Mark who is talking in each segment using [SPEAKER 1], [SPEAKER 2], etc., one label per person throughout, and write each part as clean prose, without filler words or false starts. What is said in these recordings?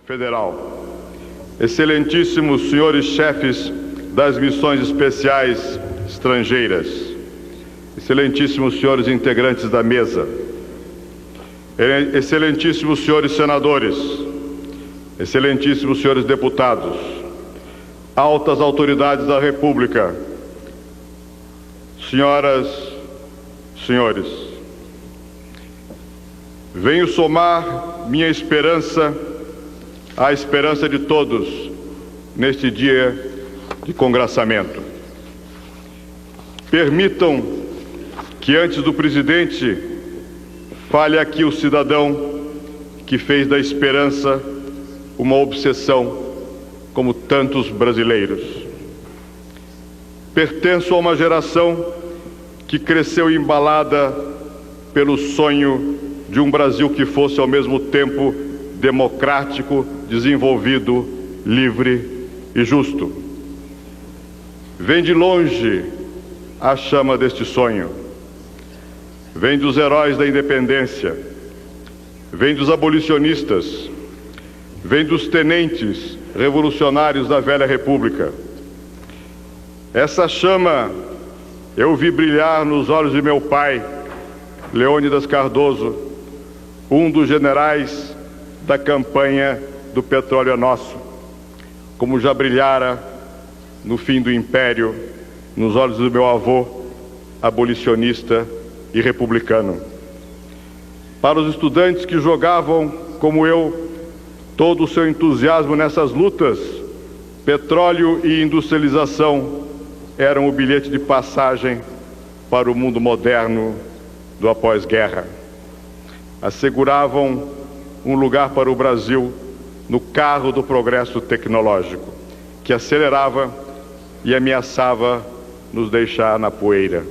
[SPEAKER 1] Federal, excelentíssimos senhores chefes das missões especiais estrangeiras, excelentíssimos senhores integrantes da mesa, excelentíssimos senhores senadores, excelentíssimos senhores deputados, altas autoridades da República, senhoras, senhores, venho somar minha esperança à esperança de todos neste dia de congraçamento. Permitam que antes do presidente fale aqui o cidadão que fez da esperança uma obsessão, como tantos brasileiros. Pertenço a uma geração que cresceu embalada pelo sonho de um Brasil que fosse ao mesmo tempo democrático, desenvolvido, livre e justo. Vem de longe a chama deste sonho. Vem dos heróis da independência, vem dos abolicionistas, vem dos tenentes revolucionários da velha República. Essa chama eu vi brilhar nos olhos de meu pai, Leônidas Cardoso, um dos generais da campanha do Petróleo é Nosso, como já brilhara no fim do Império, nos olhos do meu avô, abolicionista e republicano. Para os estudantes que jogavam, como eu, todo o seu entusiasmo nessas lutas, petróleo e industrialização eram o bilhete de passagem para o mundo moderno do após-guerra. Asseguravam um lugar para o Brasil no carro do progresso tecnológico, que acelerava e ameaçava nos deixar na poeira.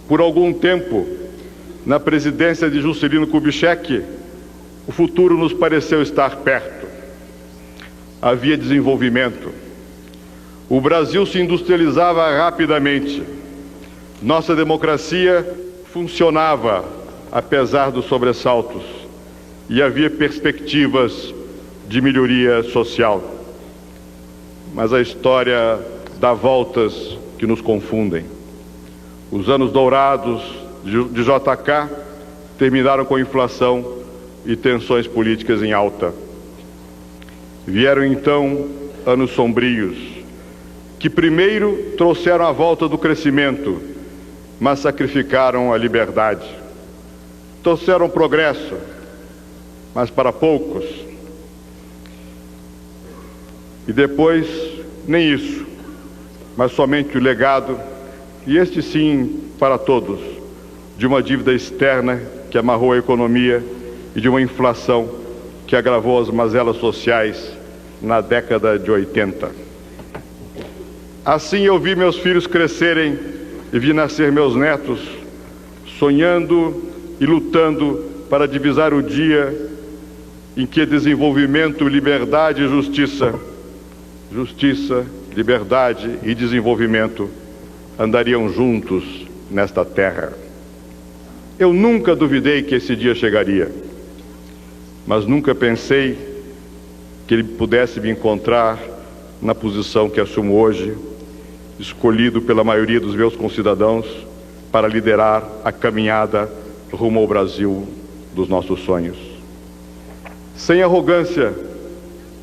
[SPEAKER 1] Por algum tempo, na presidência de Juscelino Kubitschek, o futuro nos pareceu estar perto. Havia desenvolvimento. O Brasil se industrializava rapidamente. Nossa democracia funcionava, apesar dos sobressaltos, e havia perspectivas de melhoria social. Mas a história dá voltas que nos confundem. Os anos dourados de JK terminaram com inflação e tensões políticas em alta. Vieram então anos sombrios, que primeiro trouxeram a volta do crescimento, mas sacrificaram a liberdade. Trouxeram progresso, mas para poucos. E depois, nem isso, mas somente o legado, e este sim para todos, de uma dívida externa que amarrou a economia e de uma inflação que agravou as mazelas sociais na década de 80. Assim eu vi meus filhos crescerem e vi nascer meus netos, sonhando e lutando para divisar o dia em que desenvolvimento, liberdade e justiça, liberdade e desenvolvimento andariam juntos nesta terra. Eu nunca duvidei que esse dia chegaria, mas nunca pensei que ele pudesse me encontrar na posição que assumo hoje, escolhido pela maioria dos meus concidadãos para liderar a caminhada rumo ao Brasil dos nossos sonhos. Sem arrogância,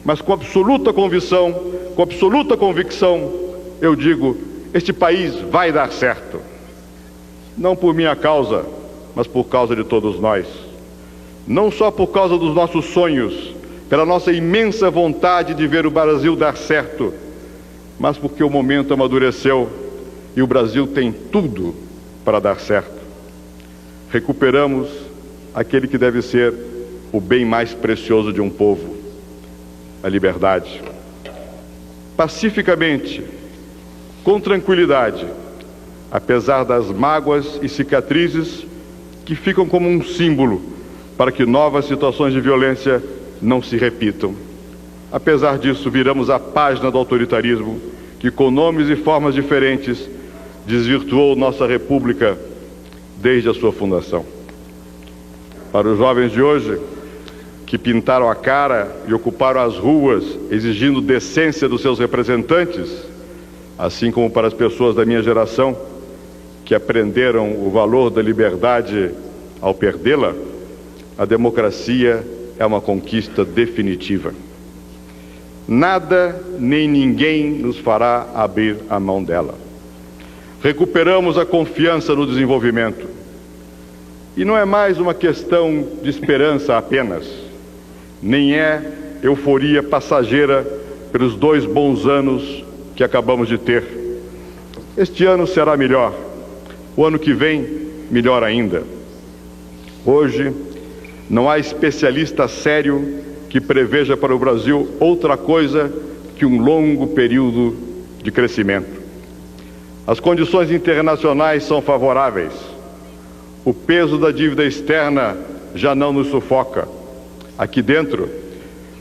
[SPEAKER 1] mas com absoluta convicção, eu digo, este país vai dar certo. Não por minha causa, mas por causa de todos nós. Não só por causa dos nossos sonhos, pela nossa imensa vontade de ver o Brasil dar certo, mas porque o momento amadureceu e o Brasil tem tudo para dar certo. Recuperamos aquele que deve ser o bem mais precioso de um povo, a liberdade. Pacificamente, com tranquilidade, apesar das mágoas e cicatrizes que ficam como um símbolo para que novas situações de violência não se repitam. Apesar disso, viramos a página do autoritarismo que, com nomes e formas diferentes, desvirtuou nossa República desde a sua fundação. Para os jovens de hoje, que pintaram a cara e ocuparam as ruas exigindo decência dos seus representantes, assim como para as pessoas da minha geração que aprenderam o valor da liberdade ao perdê-la, a democracia é uma conquista definitiva. Nada nem ninguém nos fará abrir a mão dela. Recuperamos a confiança no desenvolvimento. E não é mais uma questão de esperança apenas, nem é euforia passageira pelos 2 bons anos que acabamos de ter. Este ano será melhor, o ano que vem, melhor ainda. Hoje, não há especialista sério que preveja para o Brasil outra coisa que um longo período de crescimento. As condições internacionais são favoráveis. O peso da dívida externa já não nos sufoca. Aqui dentro,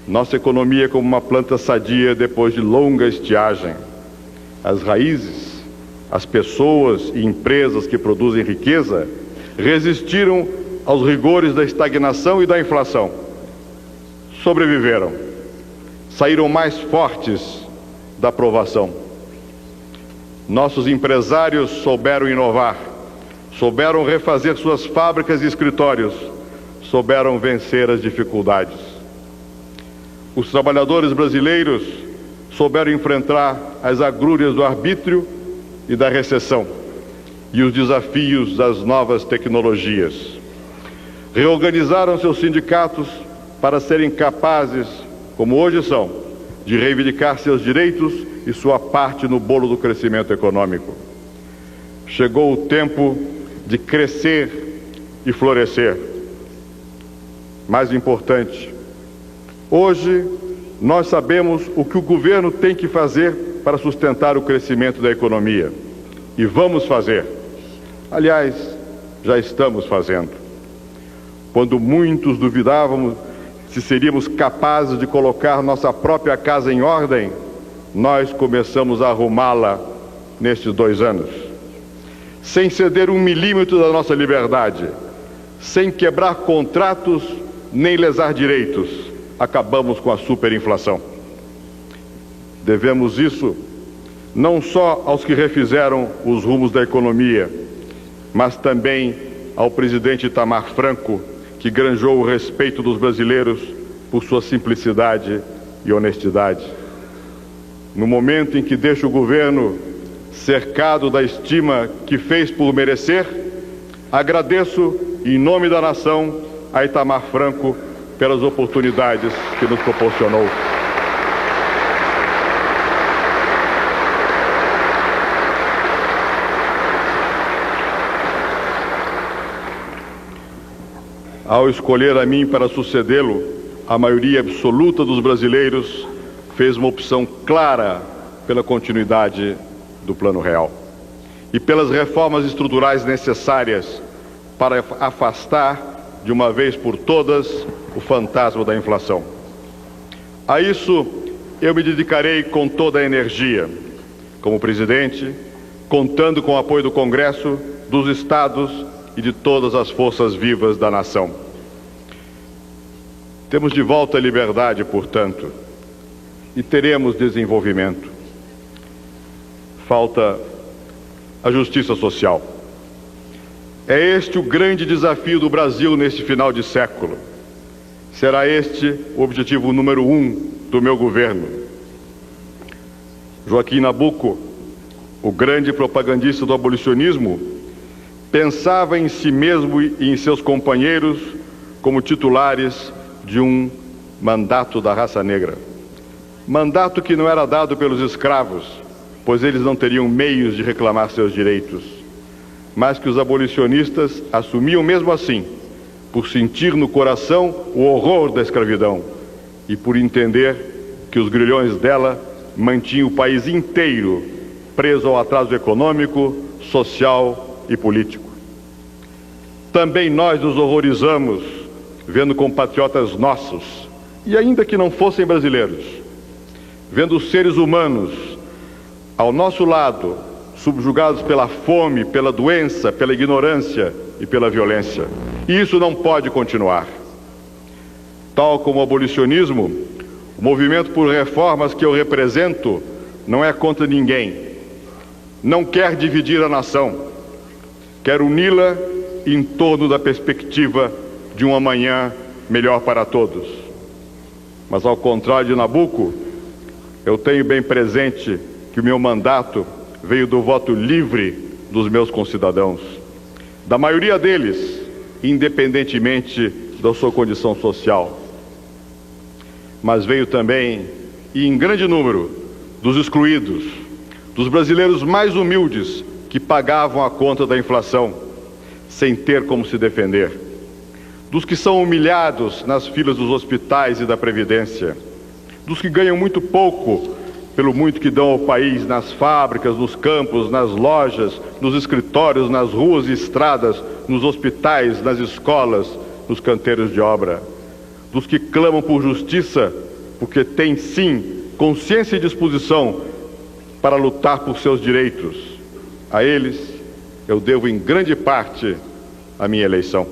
[SPEAKER 1] nossa economia é como uma planta sadia depois de longa estiagem. As raízes, as pessoas e empresas que produzem riqueza resistiram aos rigores da estagnação e da inflação. Sobreviveram, saíram mais fortes da provação. Nossos empresários souberam inovar, souberam refazer suas fábricas e escritórios, souberam vencer as dificuldades. Os trabalhadores brasileiros souberam enfrentar as agrúrias do arbítrio e da recessão e os desafios das novas tecnologias. Reorganizaram seus sindicatos para serem capazes, como hoje são, de reivindicar seus direitos e sua parte no bolo do crescimento econômico. Chegou o tempo de crescer e florescer. Mais importante, hoje nós sabemos o que o governo tem que fazer para sustentar o crescimento da economia. E vamos fazer. Aliás, já estamos fazendo. Quando muitos duvidavam se seríamos capazes de colocar nossa própria casa em ordem, nós começamos a arrumá-la nestes 2 anos. Sem ceder 1 milímetro da nossa liberdade, sem quebrar contratos nem lesar direitos, acabamos com a superinflação. Devemos isso não só aos que refizeram os rumos da economia, mas também ao presidente Itamar Franco, que granjou o respeito dos brasileiros por sua simplicidade e honestidade. No momento em que deixa o governo cercado da estima que fez por merecer, agradeço, em nome da nação, a Itamar Franco pelas oportunidades que nos proporcionou. Ao escolher a mim para sucedê-lo, a maioria absoluta dos brasileiros fez uma opção clara pela continuidade do Plano Real e pelas reformas estruturais necessárias para afastar, de uma vez por todas, o fantasma da inflação. A isso eu me dedicarei com toda a energia, como presidente, contando com o apoio do Congresso, dos Estados e de todas as forças vivas da nação. Temos de volta a liberdade, portanto, e teremos desenvolvimento. Falta a justiça social. É este o grande desafio do Brasil neste final de século. Será este o objetivo número 1 do meu governo. Joaquim Nabuco, o grande propagandista do abolicionismo, pensava em si mesmo e em seus companheiros como titulares de um mandato da raça negra. Mandato que não era dado pelos escravos, pois eles não teriam meios de reclamar seus direitos, mas que os abolicionistas assumiam mesmo assim, por sentir no coração o horror da escravidão e por entender que os grilhões dela mantinham o país inteiro preso ao atraso econômico, social e político. Também nós nos horrorizamos vendo compatriotas nossos, e ainda que não fossem brasileiros, vendo os seres humanos ao nosso lado, subjugados pela fome, pela doença, pela ignorância e pela violência. E isso não pode continuar. Tal como o abolicionismo, o movimento por reformas que eu represento não é contra ninguém. Não quer dividir a nação. Quer uni-la em torno da perspectiva de um amanhã melhor para todos. Mas, ao contrário de Nabuco, eu tenho bem presente que o meu mandato veio do voto livre dos meus concidadãos, da maioria deles, independentemente da sua condição social. Mas veio também, e em grande número, dos excluídos, dos brasileiros mais humildes que pagavam a conta da inflação, sem ter como se defender, dos que são humilhados nas filas dos hospitais e da Previdência, dos que ganham muito pouco pelo muito que dão ao país nas fábricas, nos campos, nas lojas, nos escritórios, nas ruas e estradas, nos hospitais, nas escolas, nos canteiros de obra, dos que clamam por justiça, porque têm, sim, consciência e disposição para lutar por seus direitos. A eles eu devo, em grande parte, a minha eleição.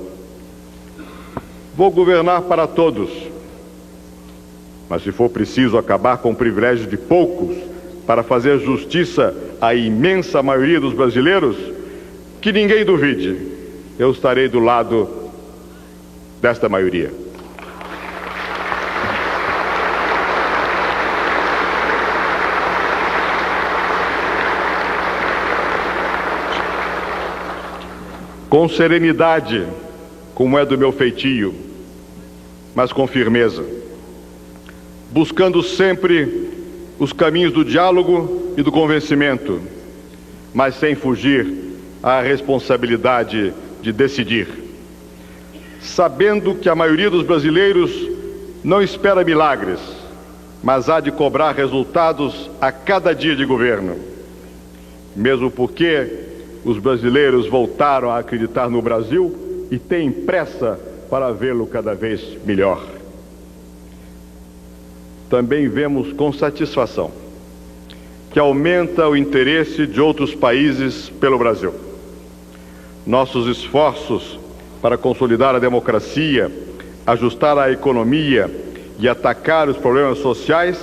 [SPEAKER 1] Vou governar para todos, mas se for preciso acabar com o privilégio de poucos para fazer justiça à imensa maioria dos brasileiros, que ninguém duvide, eu estarei do lado desta maioria. Com serenidade, como é do meu feitio, mas com firmeza, buscando sempre os caminhos do diálogo e do convencimento, mas sem fugir à responsabilidade de decidir, sabendo que a maioria dos brasileiros não espera milagres, mas há de cobrar resultados a cada dia de governo, mesmo porque os brasileiros voltaram a acreditar no Brasil e têm pressa para vê-lo cada vez melhor. Também vemos com satisfação que aumenta o interesse de outros países pelo Brasil. Nossos esforços para consolidar a democracia, ajustar a economia e atacar os problemas sociais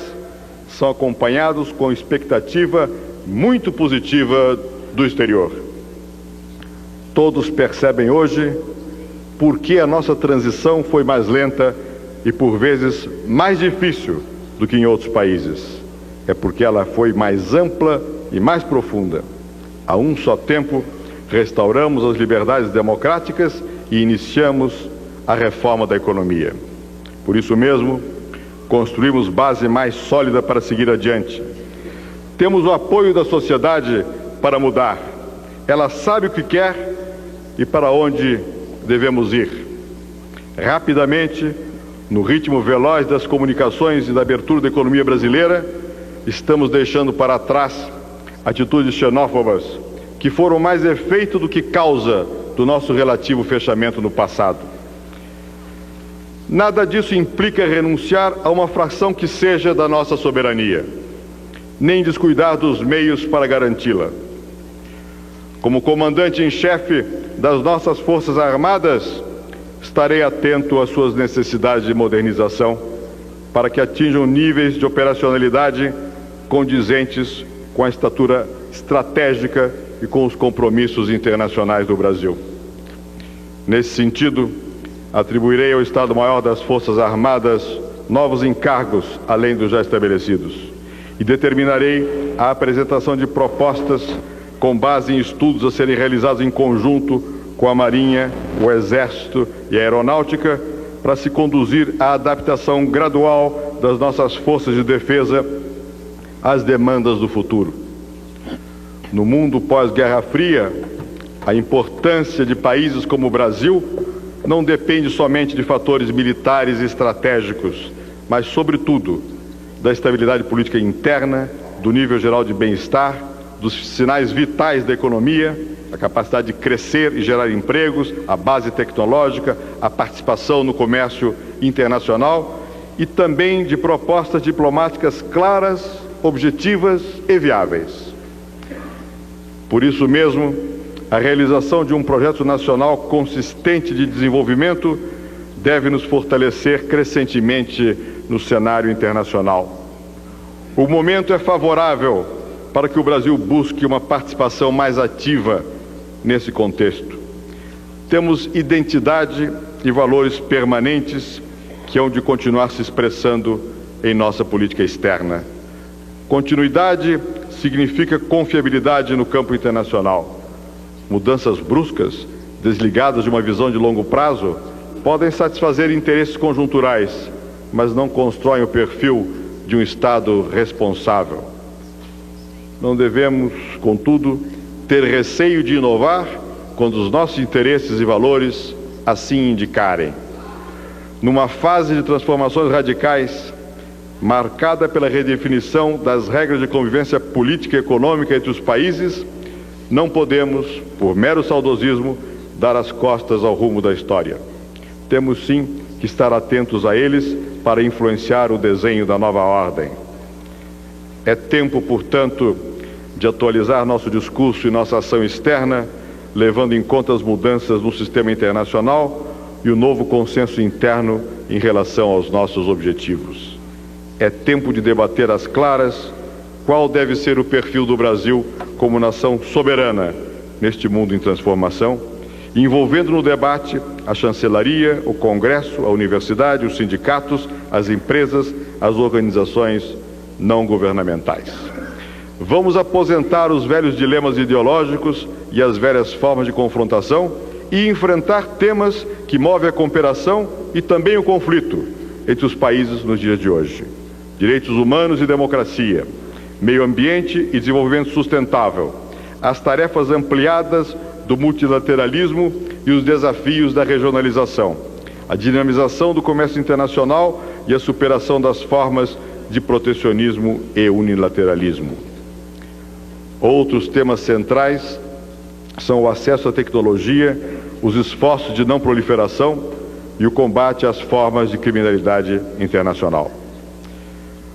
[SPEAKER 1] são acompanhados com expectativa muito positiva do exterior. Todos percebem hoje por que a nossa transição foi mais lenta e, por vezes, mais difícil do que em outros países. É porque ela foi mais ampla e mais profunda. A um só tempo, restauramos as liberdades democráticas e iniciamos a reforma da economia. Por isso mesmo, construímos base mais sólida para seguir adiante. Temos o apoio da sociedade para mudar. Ela sabe o que quer e para onde devemos ir. Rapidamente, no ritmo veloz das comunicações e da abertura da economia brasileira, estamos deixando para trás atitudes xenófobas que foram mais efeito do que causa do nosso relativo fechamento no passado. Nada disso implica renunciar a uma fração que seja da nossa soberania, nem descuidar dos meios para garanti-la. Como comandante em chefe das nossas Forças Armadas, estarei atento às suas necessidades de modernização para que atinjam níveis de operacionalidade condizentes com a estatura estratégica e com os compromissos internacionais do Brasil. Nesse sentido, atribuirei ao Estado-Maior das Forças Armadas novos encargos além dos já estabelecidos e determinarei a apresentação de propostas com base em estudos a serem realizados em conjunto com a Marinha, o Exército e a Aeronáutica, para se conduzir à adaptação gradual das nossas forças de defesa às demandas do futuro. No mundo pós-Guerra Fria, a importância de países como o Brasil não depende somente de fatores militares e estratégicos, mas, sobretudo, da estabilidade política interna, do nível geral de bem-estar, dos sinais vitais da economia, a capacidade de crescer e gerar empregos, a base tecnológica, a participação no comércio internacional e também de propostas diplomáticas claras, objetivas e viáveis. Por isso mesmo, a realização de um projeto nacional consistente de desenvolvimento deve nos fortalecer crescentemente no cenário internacional. O momento é favorável para que o Brasil busque uma participação mais ativa nesse contexto. Temos identidade e valores permanentes que hão de continuar se expressando em nossa política externa. Continuidade significa confiabilidade no campo internacional. Mudanças bruscas, desligadas de uma visão de longo prazo, podem satisfazer interesses conjunturais, mas não constroem o perfil de um Estado responsável. Não devemos, contudo, ter receio de inovar quando os nossos interesses e valores assim indicarem. Numa fase de transformações radicais, marcada pela redefinição das regras de convivência política e econômica entre os países, não podemos, por mero saudosismo, dar as costas ao rumo da história. Temos sim que estar atentos a eles para influenciar o desenho da nova ordem. É tempo, portanto, de atualizar nosso discurso e nossa ação externa, levando em conta as mudanças no sistema internacional e o novo consenso interno em relação aos nossos objetivos. É tempo de debater às claras qual deve ser o perfil do Brasil como nação soberana neste mundo em transformação, envolvendo no debate a chancelaria, o Congresso, a universidade, os sindicatos, as empresas, as organizações não governamentais. Vamos aposentar os velhos dilemas ideológicos e as velhas formas de confrontação e enfrentar temas que movem a cooperação e também o conflito entre os países nos dias de hoje. Direitos humanos e democracia, meio ambiente e desenvolvimento sustentável, as tarefas ampliadas do multilateralismo e os desafios da regionalização, a dinamização do comércio internacional e a superação das formas de protecionismo e unilateralismo. Outros temas centrais são o acesso à tecnologia, os esforços de não proliferação e o combate às formas de criminalidade internacional.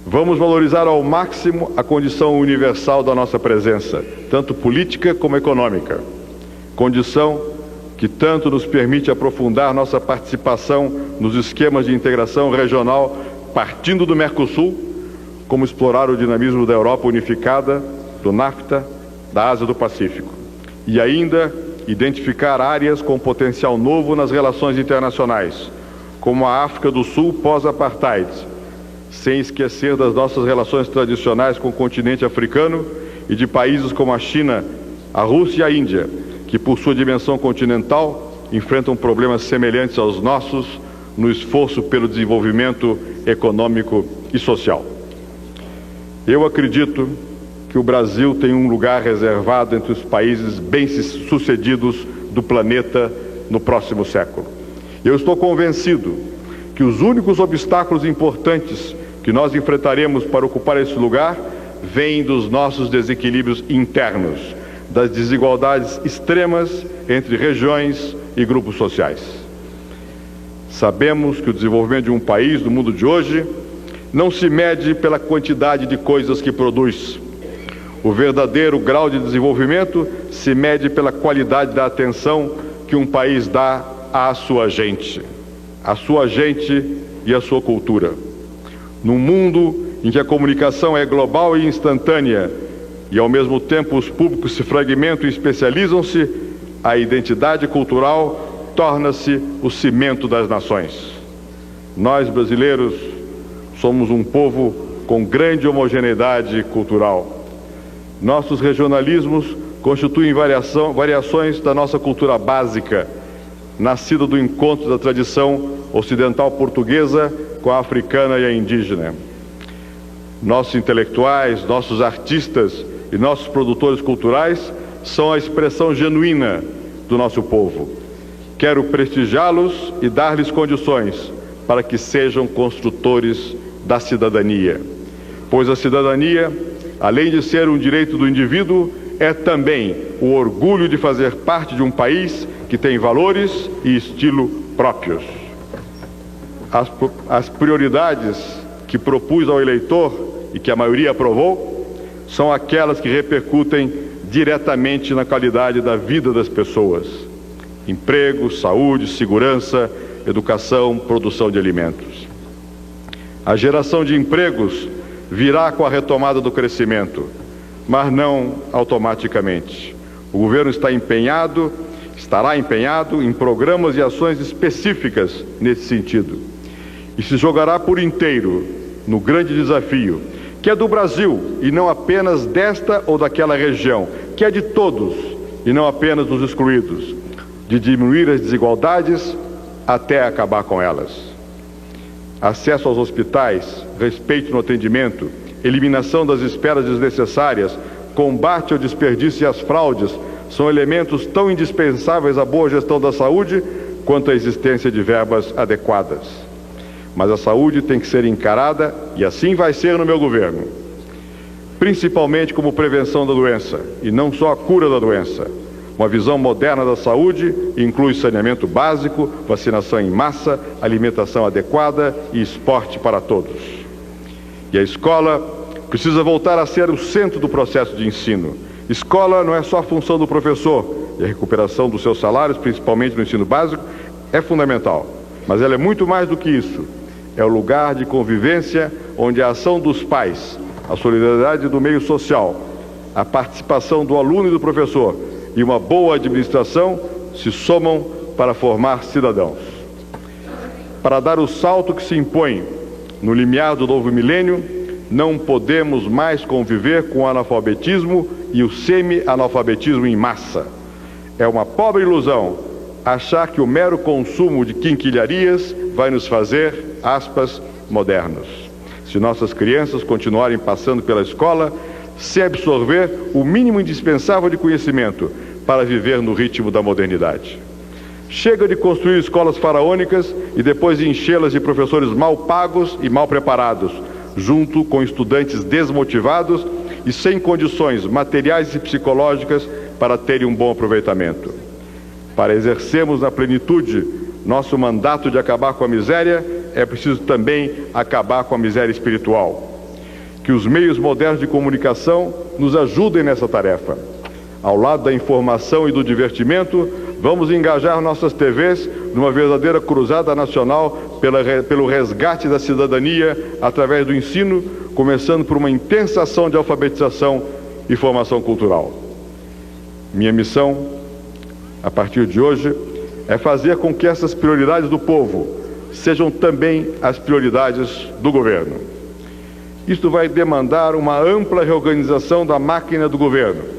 [SPEAKER 1] Vamos valorizar ao máximo a condição universal da nossa presença, tanto política como econômica, condição que tanto nos permite aprofundar nossa participação nos esquemas de integração regional partindo do Mercosul, como explorar o dinamismo da Europa unificada, do NAFTA, da Ásia do Pacífico, e ainda identificar áreas com potencial novo nas relações internacionais, como a África do Sul pós-apartheid, sem esquecer das nossas relações tradicionais com o continente africano e de países como a China, a Rússia e a Índia, que por sua dimensão continental enfrentam problemas semelhantes aos nossos no esforço pelo desenvolvimento econômico e social. Eu acredito que o Brasil tem um lugar reservado entre os países bem-sucedidos do planeta no próximo século. Eu estou convencido que os únicos obstáculos importantes que nós enfrentaremos para ocupar esse lugar vêm dos nossos desequilíbrios internos, das desigualdades extremas entre regiões e grupos sociais. Sabemos que o desenvolvimento de um país no mundo de hoje não se mede pela quantidade de coisas que produz. O verdadeiro grau de desenvolvimento se mede pela qualidade da atenção que um país dá à sua gente e à sua cultura. Num mundo em que a comunicação é global e instantânea e, ao mesmo tempo, os públicos se fragmentam e especializam-se, a identidade cultural torna-se o cimento das nações. Nós, brasileiros, somos um povo com grande homogeneidade cultural. Nossos regionalismos constituem variações da nossa cultura básica, nascida do encontro da tradição ocidental portuguesa com a africana e a indígena. Nossos intelectuais, nossos artistas e nossos produtores culturais são a expressão genuína do nosso povo. Quero prestigiá-los e dar-lhes condições para que sejam construtores da cidadania, pois a cidadania, além de ser um direito do indivíduo, é também o orgulho de fazer parte de um país que tem valores e estilo próprios. As prioridades que propus ao eleitor e que a maioria aprovou são aquelas que repercutem diretamente na qualidade da vida das pessoas. Emprego, saúde, segurança, educação, produção de alimentos. A geração de empregos virá com a retomada do crescimento, mas não automaticamente. O governo estará empenhado em programas e ações específicas nesse sentido. E se jogará por inteiro no grande desafio, que é do Brasil e não apenas desta ou daquela região, que é de todos e não apenas dos excluídos, de diminuir as desigualdades até acabar com elas. Acesso aos hospitais, respeito no atendimento, eliminação das esperas desnecessárias, combate ao desperdício e às fraudes são elementos tão indispensáveis à boa gestão da saúde quanto a existência de verbas adequadas. Mas a saúde tem que ser encarada, e assim vai ser no meu governo, principalmente como prevenção da doença, e não só a cura da doença. Uma visão moderna da saúde inclui saneamento básico, vacinação em massa, alimentação adequada e esporte para todos. E a escola precisa voltar a ser o centro do processo de ensino. Escola não é só a função do professor, e a recuperação dos seus salários, principalmente no ensino básico, é fundamental. Mas ela é muito mais do que isso. É o lugar de convivência onde a ação dos pais, a solidariedade do meio social, a participação do aluno e do professor e uma boa administração se somam para formar cidadãos. Para dar o salto que se impõe no limiar do novo milênio, não podemos mais conviver com o analfabetismo e o semi-analfabetismo em massa. É uma pobre ilusão achar que o mero consumo de quinquilharias vai nos fazer, aspas, modernos. Se nossas crianças continuarem passando pela escola sem absorver o mínimo indispensável de conhecimento para viver no ritmo da modernidade. Chega de construir escolas faraônicas e depois enchê-las de professores mal pagos e mal preparados, junto com estudantes desmotivados e sem condições materiais e psicológicas para terem um bom aproveitamento. Para exercermos na plenitude nosso mandato de acabar com a miséria, é preciso também acabar com a miséria espiritual. Que os meios modernos de comunicação nos ajudem nessa tarefa. Ao lado da informação e do divertimento, vamos engajar nossas TVs numa verdadeira cruzada nacional pelo resgate da cidadania através do ensino, começando por uma intensa ação de alfabetização e formação cultural. Minha missão, a partir de hoje, é fazer com que essas prioridades do povo sejam também as prioridades do governo. Isto vai demandar uma ampla reorganização da máquina do governo.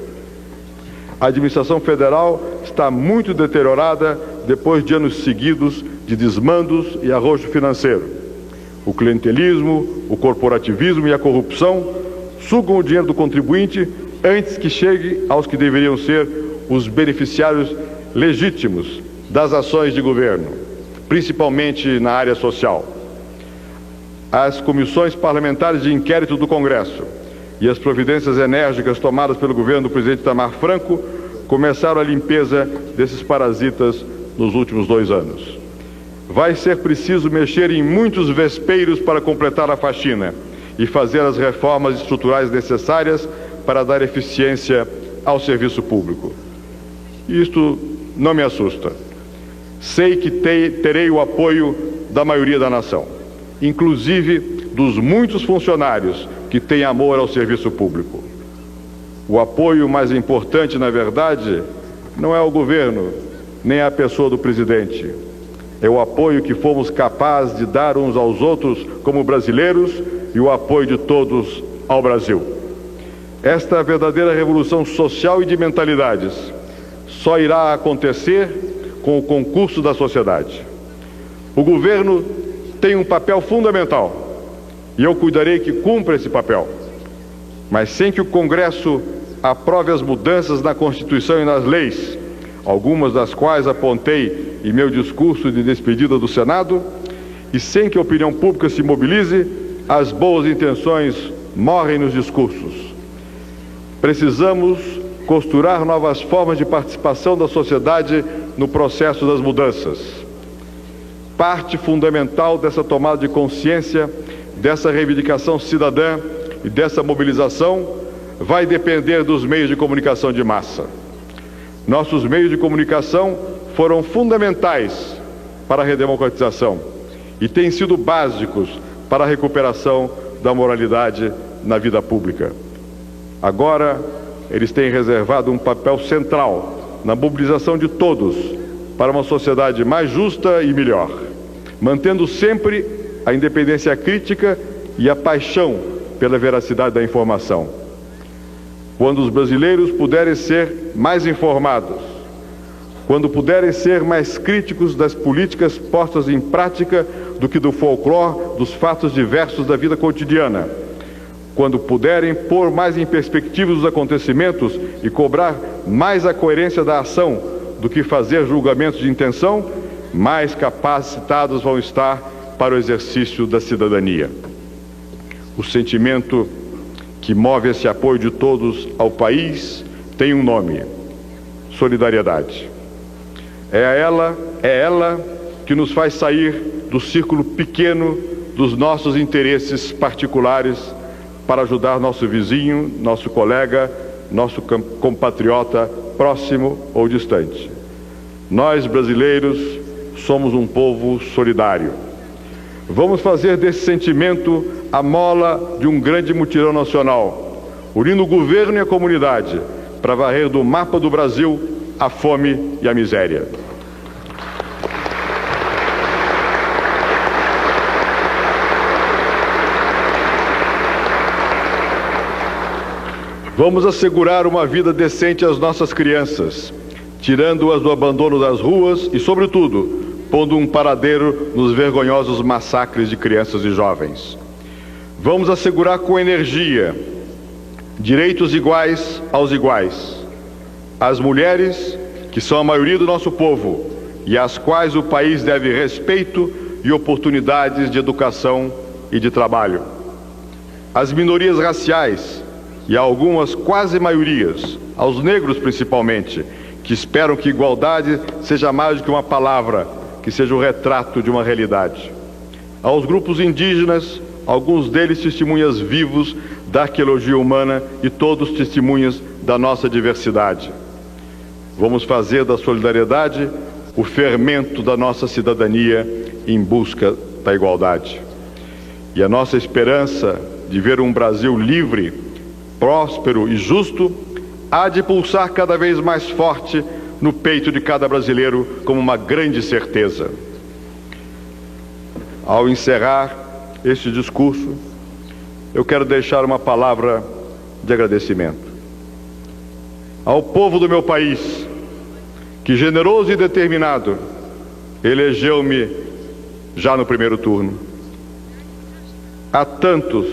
[SPEAKER 1] A administração federal está muito deteriorada depois de anos seguidos de desmandos e arrojo financeiro. O clientelismo, o corporativismo e a corrupção sugam o dinheiro do contribuinte antes que chegue aos que deveriam ser os beneficiários legítimos das ações de governo, principalmente na área social. As comissões parlamentares de inquérito do Congresso e as providências enérgicas tomadas pelo governo do presidente Itamar Franco começaram a limpeza desses parasitas nos últimos 2 anos. Vai ser preciso mexer em muitos vespeiros para completar a faxina e fazer as reformas estruturais necessárias para dar eficiência ao serviço público. Isto não me assusta. Sei que terei o apoio da maioria da nação, inclusive dos muitos funcionários que têm amor ao serviço público. O apoio mais importante, na verdade, não é o governo, nem a pessoa do presidente. É o apoio que fomos capazes de dar uns aos outros como brasileiros e o apoio de todos ao Brasil. Esta é a verdadeira revolução social e de mentalidades. Só irá acontecer com o concurso da sociedade. O governo tem um papel fundamental e eu cuidarei que cumpra esse papel. Mas sem que o Congresso aprove as mudanças na Constituição e nas leis, algumas das quais apontei em meu discurso de despedida do Senado, e sem que a opinião pública se mobilize, as boas intenções morrem nos discursos. Precisamos costurar novas formas de participação da sociedade no processo das mudanças. Parte fundamental dessa tomada de consciência, dessa reivindicação cidadã e dessa mobilização vai depender dos meios de comunicação de massa. Nossos meios de comunicação foram fundamentais para a redemocratização e têm sido básicos para a recuperação da moralidade na vida pública. Agora, eles têm reservado um papel central na mobilização de todos para uma sociedade mais justa e melhor, mantendo sempre a independência crítica e a paixão pela veracidade da informação. Quando os brasileiros puderem ser mais informados, quando puderem ser mais críticos das políticas postas em prática do que do folclore dos fatos diversos da vida cotidiana, quando puderem pôr mais em perspectiva os acontecimentos e cobrar mais a coerência da ação do que fazer julgamentos de intenção, mais capacitados vão estar para o exercício da cidadania. O sentimento que move esse apoio de todos ao país tem um nome: solidariedade. É ela que nos faz sair do círculo pequeno dos nossos interesses particulares para ajudar nosso vizinho, nosso colega, nosso compatriota próximo ou distante. Nós, brasileiros, somos um povo solidário. Vamos fazer desse sentimento a mola de um grande mutirão nacional, unindo o governo e a comunidade para varrer do mapa do Brasil a fome e a miséria. Vamos assegurar uma vida decente às nossas crianças, tirando-as do abandono das ruas e, sobretudo, pondo um paradeiro nos vergonhosos massacres de crianças e jovens. Vamos assegurar com energia direitos iguais aos iguais. As mulheres, que são a maioria do nosso povo e às quais o país deve respeito e oportunidades de educação e de trabalho. As minorias raciais e algumas quase maiorias, aos negros principalmente, que esperam que igualdade seja mais do que uma palavra, que seja o retrato de uma realidade. Aos grupos indígenas, alguns deles testemunhas vivos da arqueologia humana e todos testemunhas da nossa diversidade. Vamos fazer da solidariedade o fermento da nossa cidadania em busca da igualdade. E a nossa esperança de ver um Brasil livre, próspero e justo há de pulsar cada vez mais forte no peito de cada brasileiro como uma grande certeza. Ao encerrar este discurso, eu quero deixar uma palavra de agradecimento ao povo do meu país, que generoso e determinado elegeu-me já no primeiro turno. Há tantos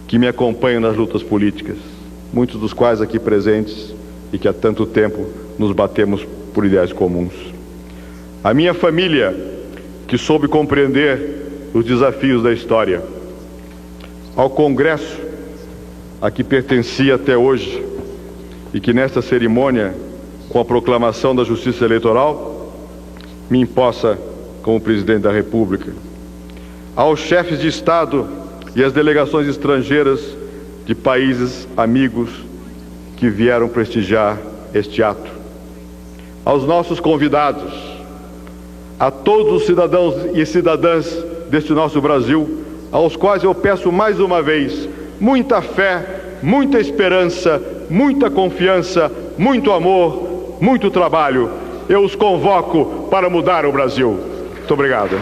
[SPEAKER 1] que me acompanham nas lutas políticas, muitos dos quais aqui presentes e que há tanto tempo nos batemos por ideais comuns. A minha família, que soube compreender os desafios da história. Ao Congresso, a que pertencia até hoje, e que nesta cerimônia, com a proclamação da Justiça Eleitoral, me impossa como Presidente da República. Aos chefes de Estado e às delegações estrangeiras de países amigos que vieram prestigiar este ato. Aos nossos convidados, a todos os cidadãos e cidadãs deste nosso Brasil, aos quais eu peço mais uma vez muita fé, muita esperança, muita confiança, muito amor, muito trabalho. Eu os convoco para mudar o Brasil. Muito obrigado.